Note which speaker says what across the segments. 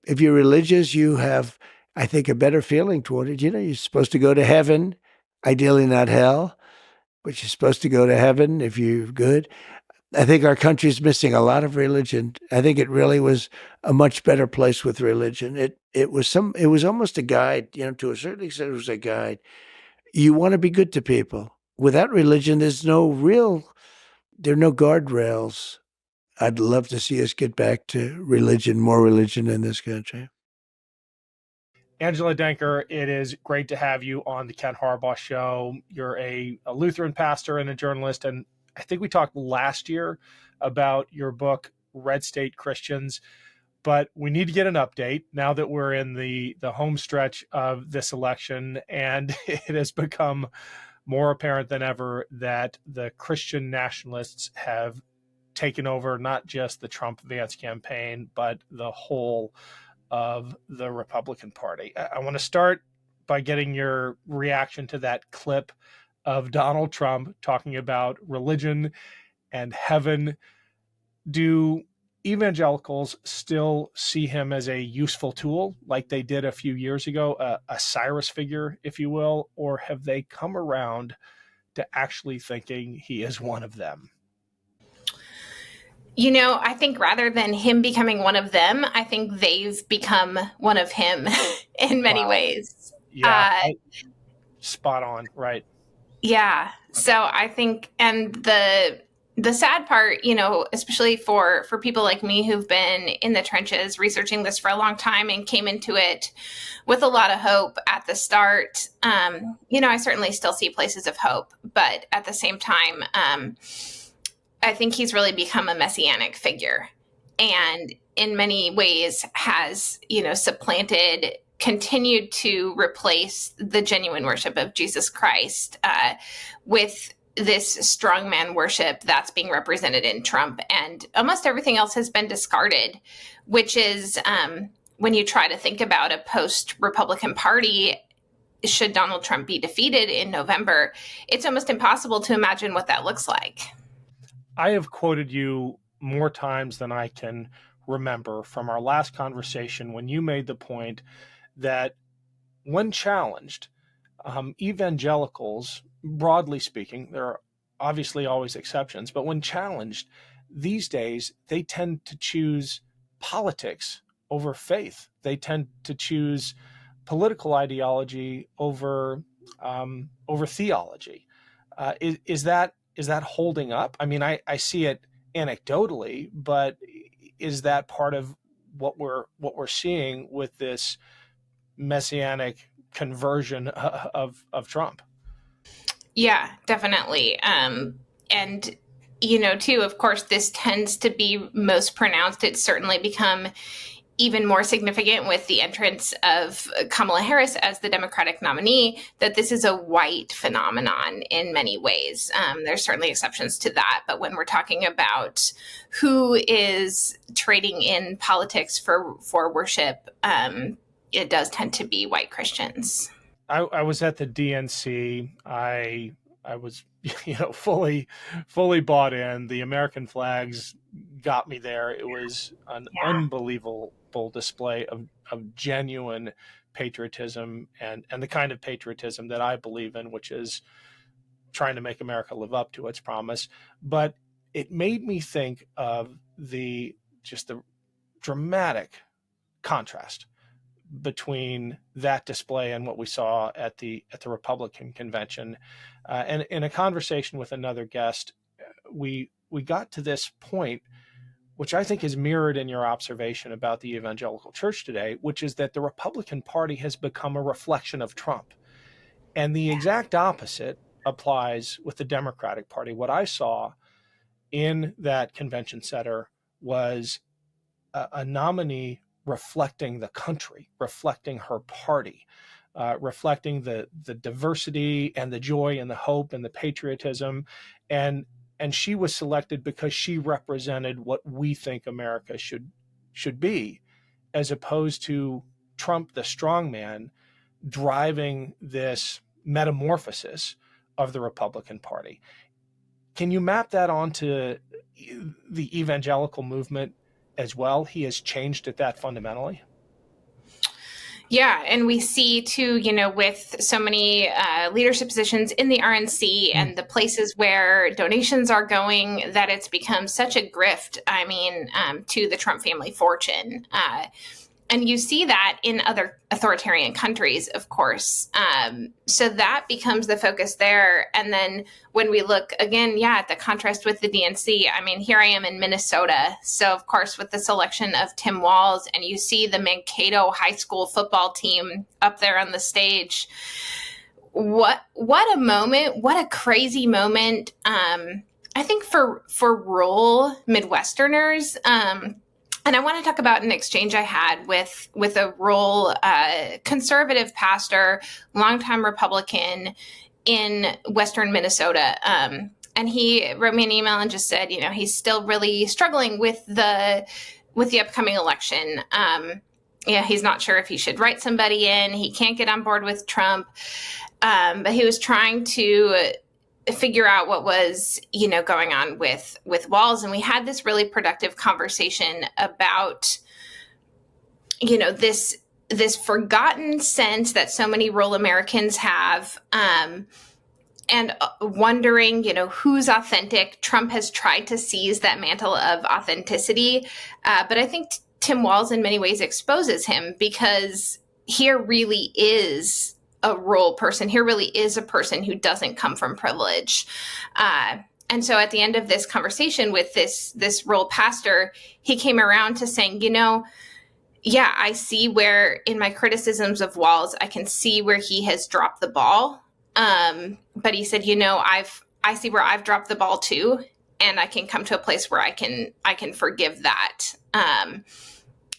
Speaker 1: if you're religious, you have, I think, a better feeling toward it. You're supposed to go to heaven, ideally not hell, but you're supposed to go to heaven if you're good. I think our country's missing a lot of religion. I think it really was a much better place with religion. It was almost a guide, to a certain extent it was a guide. You want to be good to people. Without religion, there are no guardrails. I'd love to see us get back to religion, more religion in this country.
Speaker 2: Angela Denker, it is great to have you on the Ken Harbaugh Show. You're a Lutheran pastor and a journalist, and I think we talked last year about your book, Red State Christians, but we need to get an update now that we're in the home stretch of this election, and it has become more apparent than ever that the Christian nationalists have taken over not just the Trump-Vance campaign, but the whole of the Republican Party. I want to start by getting your reaction to that clip of Donald Trump talking about religion and heaven. Do evangelicals still see him as a useful tool like they did a few years ago, a Cyrus figure, if you will, or have they come around to actually thinking he is one of them?
Speaker 3: I think rather than him becoming one of them, I think they've become one of him in many ways.
Speaker 2: Yeah, spot on, right?
Speaker 3: Yeah. So I think, and the sad part, especially for people like me who've been in the trenches researching this for a long time and came into it with a lot of hope at the start, I certainly still see places of hope, but at the same time, I think he's really become a messianic figure and in many ways has, supplanted, continued to replace the genuine worship of Jesus Christ with this strongman worship that's being represented in Trump. And almost everything else has been discarded, which is when you try to think about a post-Republican Party, should Donald Trump be defeated in November, it's almost impossible to imagine what that looks like.
Speaker 2: I have quoted you more times than I can remember from our last conversation when you made the point that when challenged, evangelicals, broadly speaking, there are obviously always exceptions, but when challenged these days, they tend to choose politics over faith. They tend to choose political ideology over theology. Is that holding up? I mean, I see it anecdotally, but is that part of what we're seeing with this messianic conversion of Trump?
Speaker 3: Yeah, definitely. And too, of course, this tends to be most pronounced. It's certainly become even more significant with the entrance of Kamala Harris as the Democratic nominee, that this is a white phenomenon in many ways. There's certainly exceptions to that. But when we're talking about who is trading in politics for worship, it does tend to be white Christians.
Speaker 2: I was at the DNC. I was, fully bought in. The American flags got me there. It was an unbelievable display of genuine patriotism and the kind of patriotism that I believe in, which is trying to make America live up to its promise. But it made me think of the dramatic contrast between that display and what we saw at the Republican convention. And in a conversation with another guest, we got to this point, which I think is mirrored in your observation about the evangelical church today, which is that the Republican Party has become a reflection of Trump. And the exact opposite applies with the Democratic Party. What I saw in that convention center was a nominee reflecting the country, reflecting her party, reflecting the diversity and the joy and the hope and the patriotism. And she was selected because she represented what we think America should be, as opposed to Trump, the strongman, driving this metamorphosis of the Republican Party. Can you map that onto the evangelical movement as well? He has changed at that fundamentally.
Speaker 3: Yeah, and we see too, with so many leadership positions in the RNC and the places where donations are going, that it's become such a grift. I mean, to the Trump family fortune. And you see that in other authoritarian countries, of course. So that becomes the focus there. And then when we look again, at the contrast with the DNC, I mean, here I am in Minnesota. So, of course, with the selection of Tim Walz, and you see the Mankato High School football team up there on the stage. What a moment. What a crazy moment. I think for rural Midwesterners, and I want to talk about an exchange I had with a rural conservative pastor, longtime Republican in Western Minnesota. And he wrote me an email and just said, he's still really struggling with the upcoming election. He's not sure if he should write somebody in. He can't get on board with Trump. But he was trying to figure out what was, going on with Walz. And we had this really productive conversation about, this forgotten sense that so many rural Americans have, and wondering, who's authentic. Trump has tried to seize that mantle of authenticity. But I think Tim Walz in many ways exposes him, because here really is a rural person. Here really is a person who doesn't come from privilege. And so at the end of this conversation with this rural pastor, he came around to saying, I see where in my criticisms of Walz, I can see where he has dropped the ball. But he said, I see where I've dropped the ball too. And I can come to a place where I can forgive that.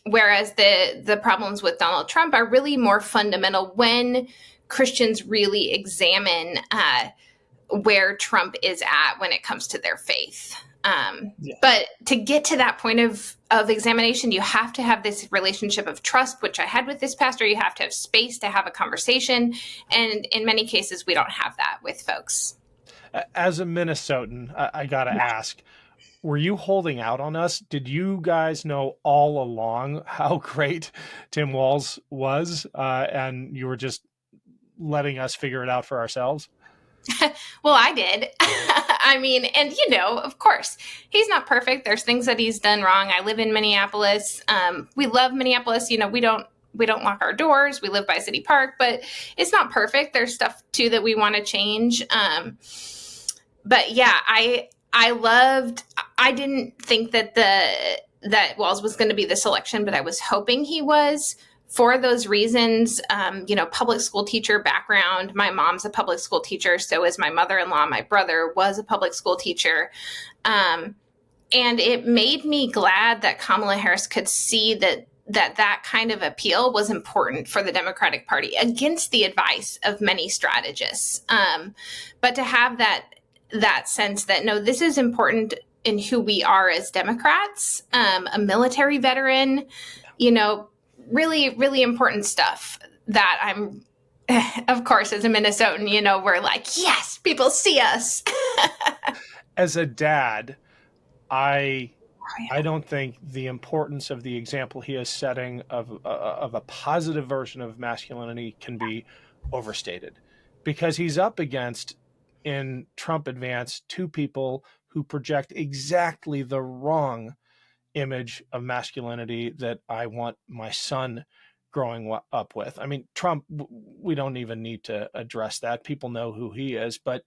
Speaker 3: Whereas the problems with Donald Trump are really more fundamental when Christians really examine where Trump is at when it comes to their faith. But to get to that point of examination, you have to have this relationship of trust, which I had with this pastor. You have to have space to have a conversation. And in many cases, we don't have that with folks.
Speaker 2: As a Minnesotan, I got to ask, were you holding out on us? Did you guys know all along how great Tim Walz was, and you were just letting us figure it out for ourselves?
Speaker 3: Well, I did. I mean, and of course, he's not perfect. There's things that he's done wrong. I live in Minneapolis. We love Minneapolis. We don't lock our doors. We live by City Park, but it's not perfect. There's stuff too that we want to change. But yeah, I didn't think that Walz was going to be the selection, but I was hoping he was. For those reasons, public school teacher background. My mom's a public school teacher. So is my mother-in-law. My brother was a public school teacher. And it made me glad that Kamala Harris could see that kind of appeal was important for the Democratic Party against the advice of many strategists. But to have that sense that, no, this is important in who we are as Democrats, a military veteran, really, really important stuff that I'm, of course, as a Minnesotan, we're like, yes, people see us.
Speaker 2: As a dad, I don't think the importance of the example he is setting of a positive version of masculinity can be overstated, because he's up against, in Trump advance, two people who project exactly the wrong image of masculinity that I want my son growing up with. I mean, Trump, we don't even need to address that. People know who he is. But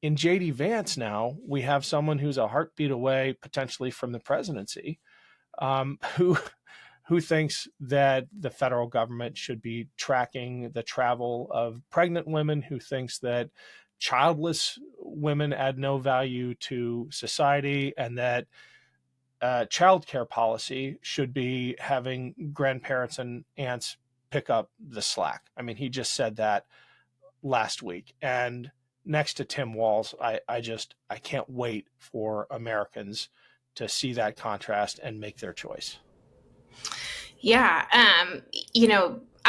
Speaker 2: in J.D. Vance now, we have someone who's a heartbeat away potentially from the presidency, who thinks that the federal government should be tracking the travel of pregnant women, who thinks that childless women add no value to society, and that childcare policy should be having grandparents and aunts pick up the slack. I mean, he just said that last week. And next to Tim Walz, I can't wait for Americans to see that contrast and make their choice.
Speaker 3: Yeah.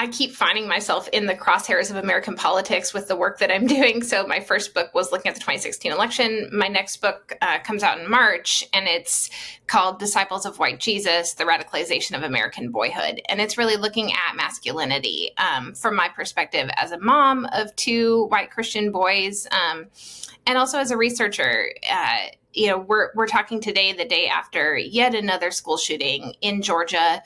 Speaker 3: I keep finding myself in the crosshairs of American politics with the work that I'm doing. So my first book was looking at the 2016 election. My next book comes out in March, and it's called Disciples of White Jesus, The Radicalization of American Boyhood. And it's really looking at masculinity from my perspective as a mom of 2 white Christian boys, and also as a researcher. We're talking today, the day after yet another school shooting in Georgia.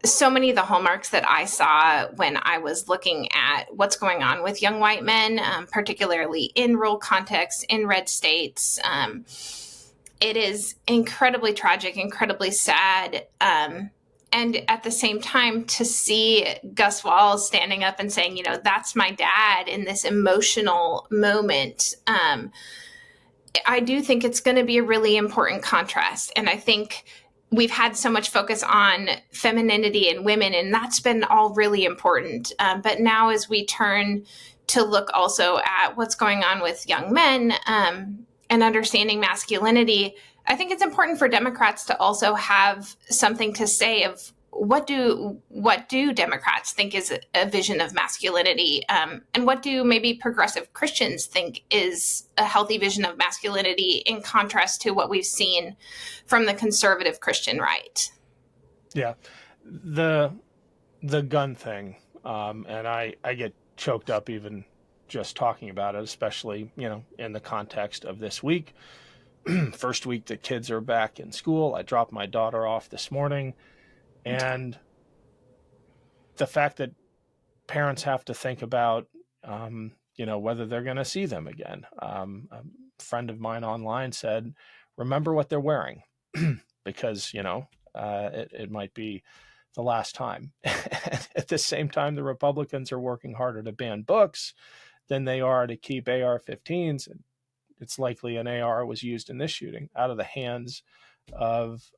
Speaker 3: So many of the hallmarks that I saw when I was looking at what's going on with young white men, particularly in rural contexts, in red states, it is incredibly tragic, incredibly sad. And at the same time, to see Gus Walls standing up and saying, that's my dad in this emotional moment, I do think it's going to be a really important contrast. And I think we've had so much focus on femininity and women, and that's been all really important. But now as we turn to look also at what's going on with young men and understanding masculinity, I think it's important for Democrats to also have something to say of what do Democrats think is a vision of masculinity, and what do maybe progressive Christians think is a healthy vision of masculinity in contrast to what we've seen from the conservative Christian right.
Speaker 2: Yeah, the gun thing, and I get choked up even just talking about it, especially in the context of this week. First week that kids are back in school. I dropped my daughter off this morning. And the fact that parents have to think about, whether they're going to see them again. A friend of mine online said, remember what they're wearing, because, it might be the last time. At the same time, the Republicans are working harder to ban books than they are to keep AR-15s. It's likely an AR was used in this shooting out of the hands of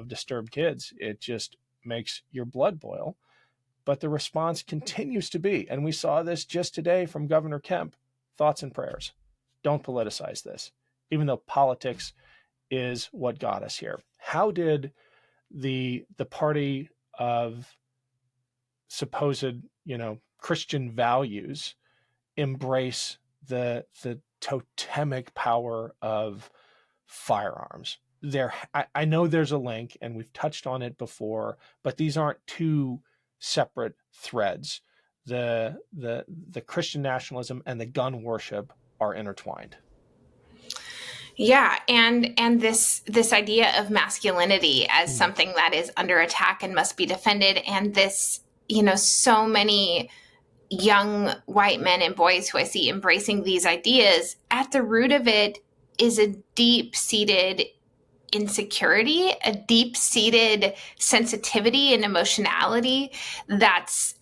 Speaker 2: disturbed kids. It just makes your blood boil. But the response continues to be, and we saw this just today from Governor Kemp, thoughts and prayers. Don't politicize this, even though politics is what got us here. How did the party of supposed, Christian values embrace the totemic power of firearms? I know there's a link, and we've touched on it before, but these aren't 2 separate threads. The Christian nationalism and the gun worship are intertwined.
Speaker 3: Yeah, and this idea of masculinity as something that is under attack and must be defended, and this, so many young white men and boys who I see embracing these ideas, at the root of it is a deep-seated insecurity, a deep-seated sensitivity and emotionality that's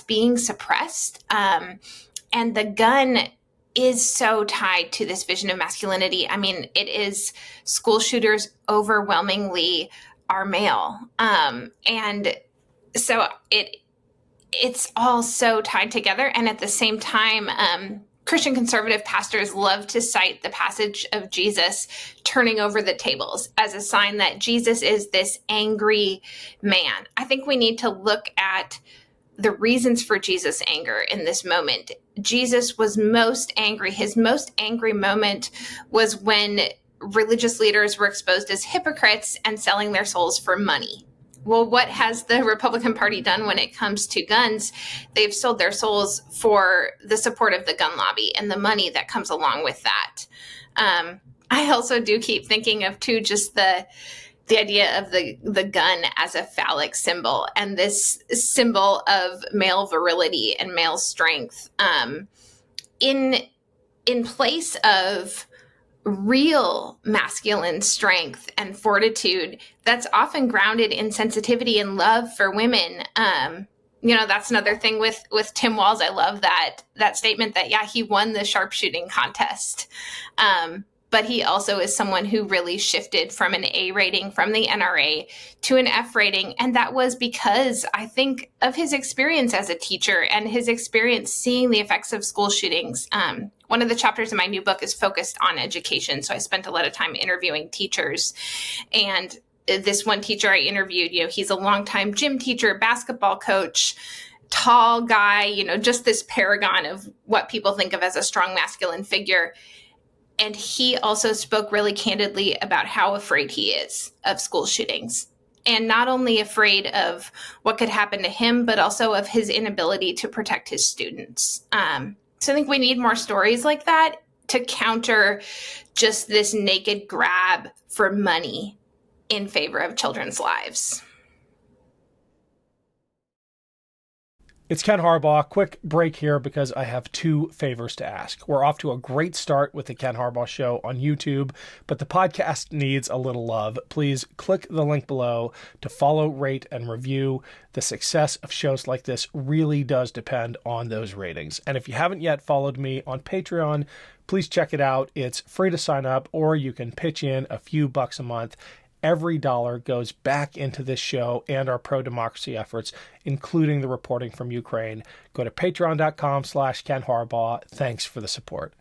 Speaker 3: being suppressed. And the gun is so tied to this vision of masculinity. I mean, it is school shooters overwhelmingly are male. And so it's all so tied together. And at the same time, Christian conservative pastors love to cite the passage of Jesus turning over the tables as a sign that Jesus is this angry man. I think we need to look at the reasons for Jesus' anger in this moment. Jesus was most angry. His most angry moment was when religious leaders were exposed as hypocrites and selling their souls for money. Well, what has the Republican Party done when it comes to guns? They've sold their souls for the support of the gun lobby and the money that comes along with that. I also do keep thinking of, too, just the idea of the gun as a phallic symbol and this symbol of male virility and male strength in place of real masculine strength and fortitude that's often grounded in sensitivity and love for women. That's another thing with Tim Walz. I love that statement that, he won the sharpshooting contest. But he also is someone who really shifted from an A rating from the NRA to an F rating. And that was because, I think, of his experience as a teacher and his experience seeing the effects of school shootings. One of the chapters in my new book is focused on education. So I spent a lot of time interviewing teachers. And this one teacher I interviewed, he's a longtime gym teacher, basketball coach, tall guy, just this paragon of what people think of as a strong masculine figure. And he also spoke really candidly about how afraid he is of school shootings. And not only afraid of what could happen to him, but also of his inability to protect his students. So I think we need more stories like that to counter just this naked grab for money in favor of children's lives.
Speaker 2: It's Ken Harbaugh. Quick break here because I have two favors to ask. We're off to a great start with the Ken Harbaugh Show on YouTube, but the podcast needs a little love. Please click the link below to follow, rate, and review. The success of shows like this really does depend on those ratings. And if you haven't yet followed me on Patreon, please check it out. It's free to sign up, or you can pitch in a few bucks a month. Every dollar goes back into this show and our pro-democracy efforts, including the reporting from Ukraine. Go to patreon.com/Ken Harbaugh. Thanks for the support.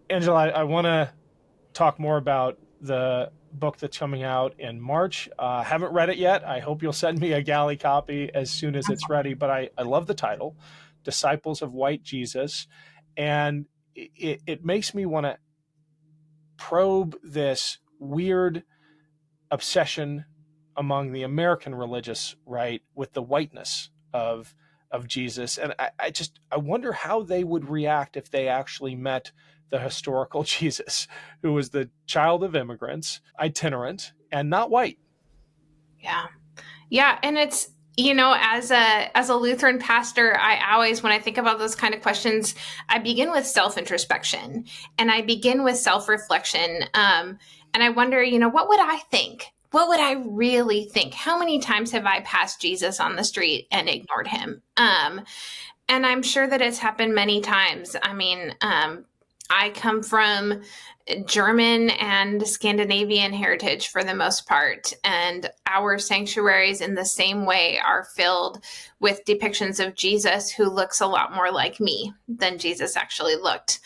Speaker 2: Angela, I want to talk more about the book that's coming out in March. Haven't read it yet. I hope you'll send me a galley copy as soon as it's ready. But I love the title, Disciples of White Jesus. And it makes me want to probe this weird obsession among the American religious right with the whiteness of Jesus. And I wonder how they would react if they actually met the historical Jesus, who was the child of immigrants, itinerant, and not white.
Speaker 3: Yeah. Yeah. And it's, as a Lutheran pastor, I always, when I think about those kind of questions, I begin with self-introspection and I begin with self-reflection. And I wonder, what would I think? What would I really think? How many times have I passed Jesus on the street and ignored him? And I'm sure that it's happened many times. I mean, I come from German and Scandinavian heritage for the most part, and our sanctuaries in the same way are filled with depictions of Jesus who looks a lot more like me than Jesus actually looked.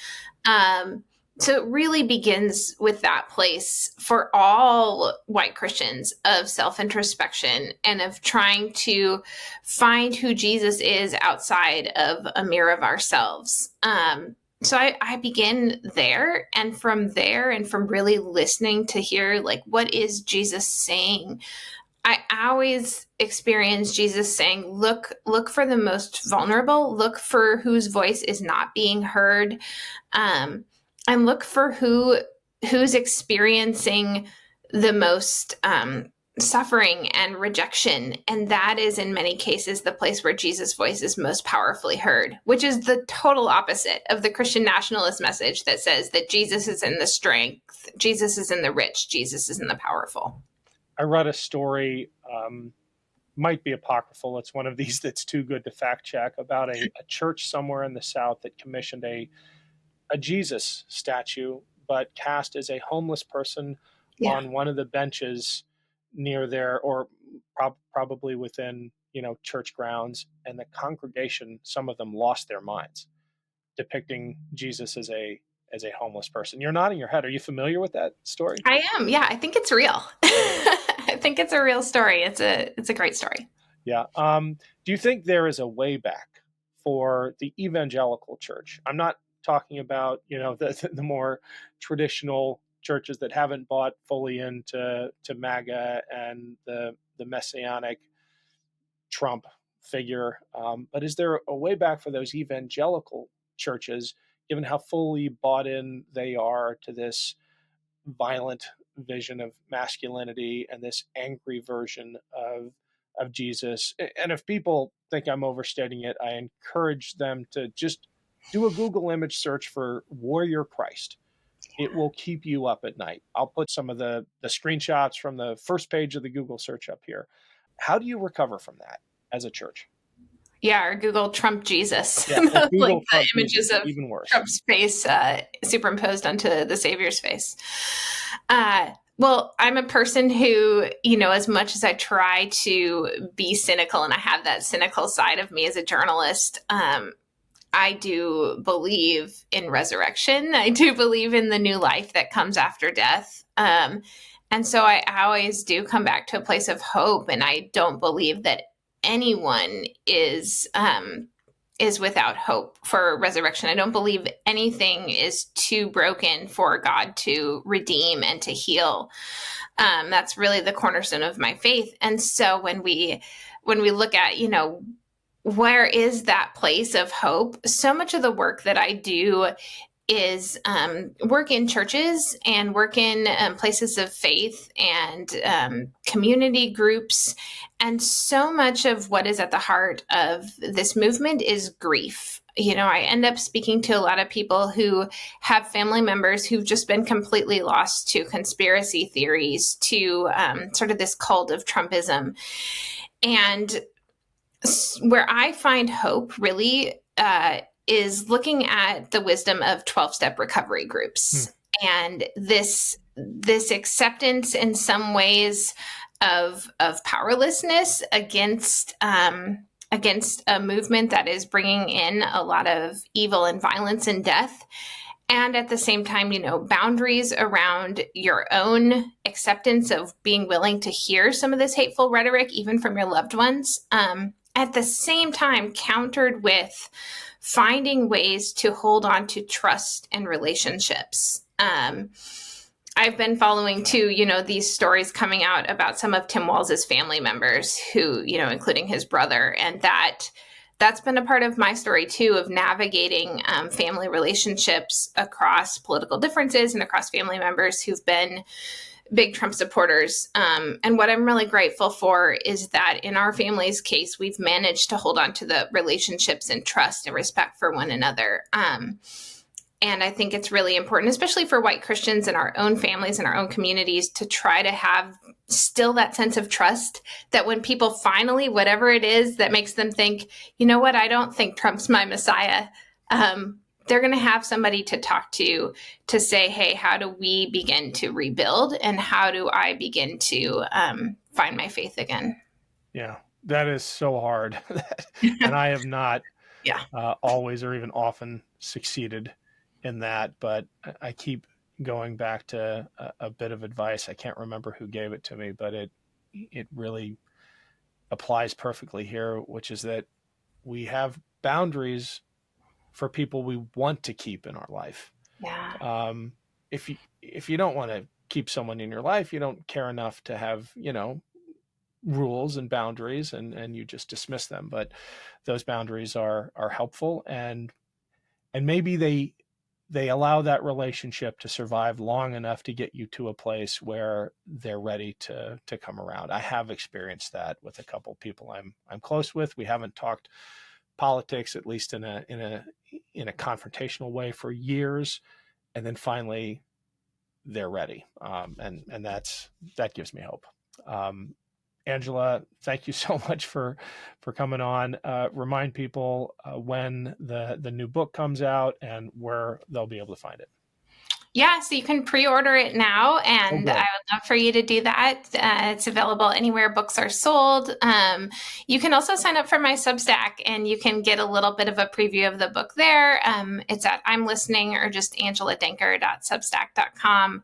Speaker 3: So it really begins with that place for all white Christians of self-introspection and of trying to find who Jesus is outside of a mirror of ourselves. So I begin there, and from there, and from really listening to hear, what is Jesus saying? I always experience Jesus saying, look for the most vulnerable, look for whose voice is not being heard, and look for who's experiencing the most suffering and rejection. And that is in many cases the place where Jesus' voice is most powerfully heard, which is the total opposite of the Christian nationalist message that says that Jesus is in the strength, Jesus is in the rich, Jesus is in the powerful.
Speaker 2: I read a story, might be apocryphal. It's one of these that's too good to fact check, about a church somewhere in the South that commissioned a Jesus statue, but cast as a homeless person on one of the benches near there, or probably within, church grounds. And the congregation, some of them lost their minds, depicting Jesus as a homeless person. You're nodding your head. Are you familiar with that story?
Speaker 3: I am. Yeah, I think it's real. I think it's a real story. It's a great story.
Speaker 2: Yeah. Do you think there is a way back for the evangelical church? I'm not talking about, the more traditional churches that haven't bought fully into MAGA and the messianic Trump figure. But is there a way back for those evangelical churches, given how fully bought in they are to this violent vision of masculinity and this angry version of Jesus? And if people think I'm overstating it, I encourage them to just do a Google image search for Warrior Christ. It will keep you up at night. I'll put some of the screenshots from the first page of the Google search up here. How do you recover from that as a church?
Speaker 3: Yeah, or Google Trump Jesus.
Speaker 2: Yeah,
Speaker 3: Google
Speaker 2: Trump
Speaker 3: the images
Speaker 2: Jesus,
Speaker 3: of
Speaker 2: even worse.
Speaker 3: Trump's face superimposed onto the Savior's face. Well, I'm a person who, as much as I try to be cynical, and I have that cynical side of me as a journalist, I do believe in resurrection. I do believe in the new life that comes after death. And And so I always do come back to a place of hope. And I don't believe that anyone is without hope for resurrection. I don't believe anything is too broken for God to redeem and to heal. That's really the cornerstone of my faith. And so when we look at, where is that place of hope? So much of the work that I do is work in churches and work in places of faith and community groups. And so much of what is at the heart of this movement is grief. I end up speaking to a lot of people who have family members who've just been completely lost to conspiracy theories, to sort of this cult of Trumpism. And where I find hope really is looking at the wisdom of 12-step recovery groups and this acceptance in some ways of powerlessness against a movement that is bringing in a lot of evil and violence and death. And at the same time, boundaries around your own acceptance of being willing to hear some of this hateful rhetoric, even from your loved ones. At the same time, countered with finding ways to hold on to trust and relationships. I've been following too, these stories coming out about some of Tim Walz's family members who, including his brother, and that's been a part of my story too, of navigating family relationships across political differences and across family members who've been big Trump supporters. And what I'm really grateful for is that in our family's case, we've managed to hold on to the relationships and trust and respect for one another. And I think it's really important, especially for white Christians in our own families and our own communities, to try to have still that sense of trust that when people finally, whatever it is that makes them think, I don't think Trump's my Messiah, they're going to have somebody to talk to say, hey, how do we begin to rebuild? And how do I begin to find my faith again?
Speaker 2: Yeah, that is so hard. And I have not always or even often succeeded in that. But I keep going back to a bit of advice. I can't remember who gave it to me, but it really applies perfectly here, which is that we have boundaries for people we want to keep in our life.
Speaker 3: Yeah.
Speaker 2: If you don't want to keep someone in your life, you don't care enough to have, rules and boundaries and you just dismiss them. But those boundaries are helpful and maybe they allow that relationship to survive long enough to get you to a place where they're ready to come around. I have experienced that with a couple of people I'm close with. We haven't talked politics, at least in a confrontational way, for years, and then finally they're ready, and that gives me hope. Angela, thank you so much for coming on. Remind people when the new book comes out and where they'll be able to find it.
Speaker 3: Yeah, so you can pre-order it now, and I would love for you to do that. It's available anywhere books are sold. You can also sign up for my Substack, and you can get a little bit of a preview of the book there. It's at I'm Listening or just angeladenker.substack.com.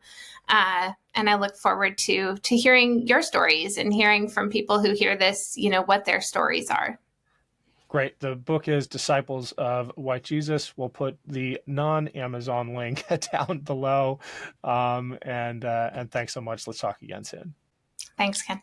Speaker 3: And I look forward to hearing your stories and hearing from people who hear this, what their stories are.
Speaker 2: Great. The book is Disciples of White Jesus. We'll put the non-Amazon link down below. And thanks so much. Let's talk again soon.
Speaker 3: Thanks, Ken.